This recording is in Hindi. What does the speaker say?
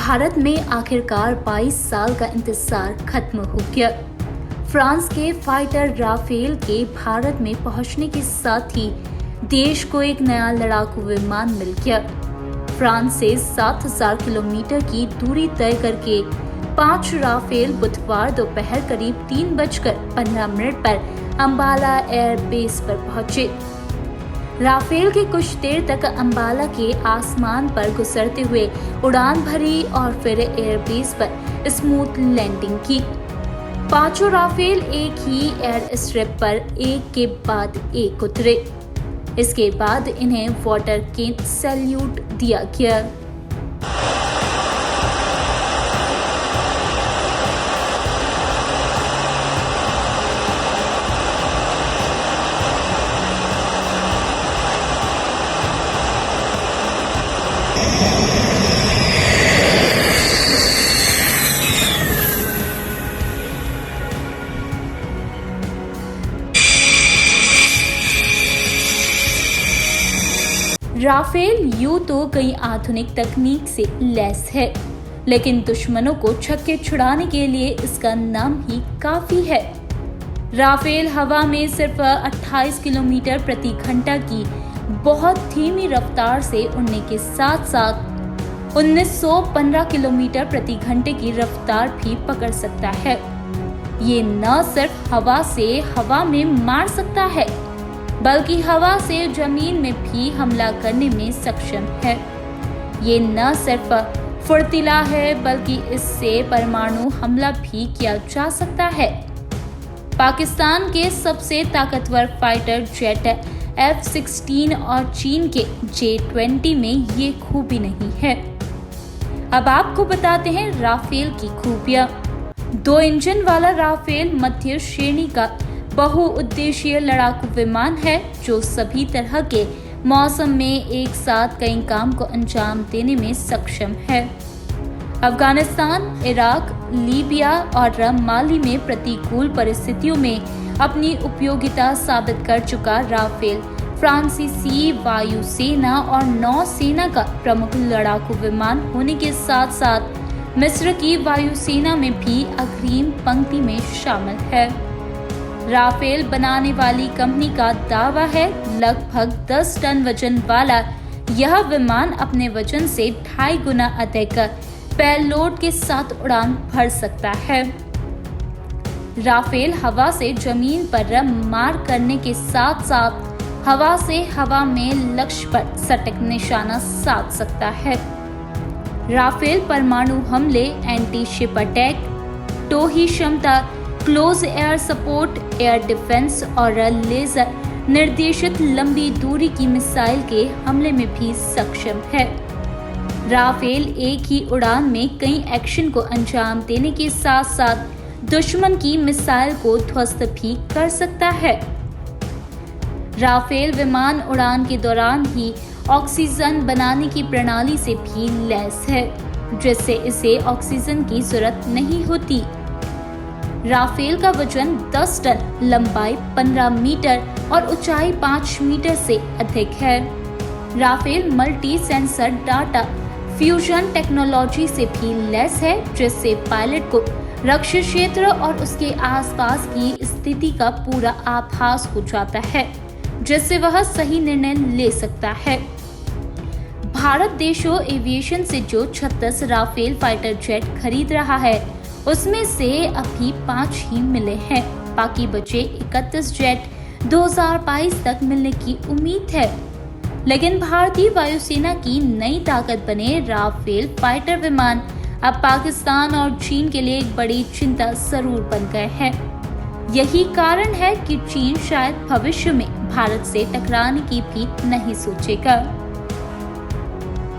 भारत में आखिरकार 22 साल का इंतजार खत्म हो गया। फ्रांस के फाइटर राफेल के भारत में पहुंचने के साथ ही देश को एक नया लड़ाकू विमान मिल गया। फ्रांस से 7,000 किलोमीटर की दूरी तय करके 5 राफेल बुधवार दोपहर करीब 3:15 पर अंबाला एयरबेस पर पहुंचे। राफेल के कुछ देर तक अंबाला के आसमान पर गुजरते हुए उड़ान भरी और फिर एयरबेस पर स्मूथ लैंडिंग की। 5 राफेल एक ही एयर स्ट्रिप पर एक के बाद एक उतरे। इसके बाद इन्हें वाटर कैन सैल्यूट दिया गया। राफेल यूं तो कई आधुनिक तकनीक से लैस है, लेकिन दुश्मनों को छक्के छुड़ाने के लिए इसका नाम ही काफी है। राफेल हवा में सिर्फ 28 किलोमीटर प्रति घंटा की बहुत धीमी रफ्तार से उड़ने के साथ साथ 1915 किलोमीटर प्रति घंटे की रफ्तार भी पकड़ सकता है। ये न सिर्फ हवा से हवा में मार सकता है, बल्कि हवा से जमीन में भी हमला करने में सक्षम है। ये न सिर्फ फुर्तीला है, बल्कि इससे परमाणु हमला भी किया जा सकता है। पाकिस्तान के सबसे ताकतवर फाइटर जेट F-16 और चीन के J-20 में ये खूबी नहीं है। अब आपको बताते हैं राफेल की खूबियां। 2 इंजन वाला राफेल मध्य श्रेणी का बहुउद्देशीय लड़ाकू विमान है, जो सभी तरह के मौसम में एक साथ कई काम को अंजाम देने में सक्षम है। अफगानिस्तान, इराक, लीबिया और माली में प्रतिकूल परिस्थितियों में अपनी उपयोगिता साबित कर चुका राफेल फ्रांसीसी वायुसेना और नौसेना का प्रमुख लड़ाकू विमान होने के साथ साथ मिस्र की वायुसेना में भी अग्रिम पंक्ति में शामिल है। राफेल बनाने वाली कंपनी का दावा है लगभग 10 टन वजन वाला यह विमान अपने वजन से 2.5 गुना अधिक पेलोड के साथ उड़ान भर सकता है। राफेल हवा से जमीन पर मार करने के साथ साथ हवा से हवा में लक्ष्य पर सटीक निशाना साध सकता है। राफेल परमाणु हमले, एंटी शिप अटैक, टोही क्षमता, close air support, air defence और लेजर निर्देशित लंबी दूरी की मिसाइल के हमले में भी सक्षम है। राफेल एक ही उड़ान में कई एक्शन को अंजाम देने के साथ साथ दुश्मन की मिसाइल को ध्वस्त भी कर सकता है। राफेल विमान उड़ान के दौरान ही ऑक्सीजन बनाने की प्रणाली से भी लैस है, जिससे इसे ऑक्सीजन की जरूरत नहीं होती। राफेल का वजन 10 टन, लंबाई 15 मीटर और ऊंचाई 5 मीटर से अधिक है। Rafale multi sensor data fusion technology से भी लैस है, जिससे पायलट को रक्षित क्षेत्र और उसके आसपास की स्थिति का पूरा आभास हो जाता है, जिससे वह सही निर्णय ले सकता है। भारत देशो एविएशन से जो 36 राफेल फाइटर जेट खरीद रहा है, उसमें से अभी 5 ही मिले हैं। बाकी बचे 31 जेट 2022 तक मिलने की उम्मीद है। लेकिन भारतीय वायुसेना की नई ताकत बने राफेल फाइटर विमान अब पाकिस्तान और चीन के लिए एक बड़ी चिंता जरूर बन गए हैं। यही कारण है कि चीन शायद भविष्य में भारत से टकराने की भी नहीं सोचेगा।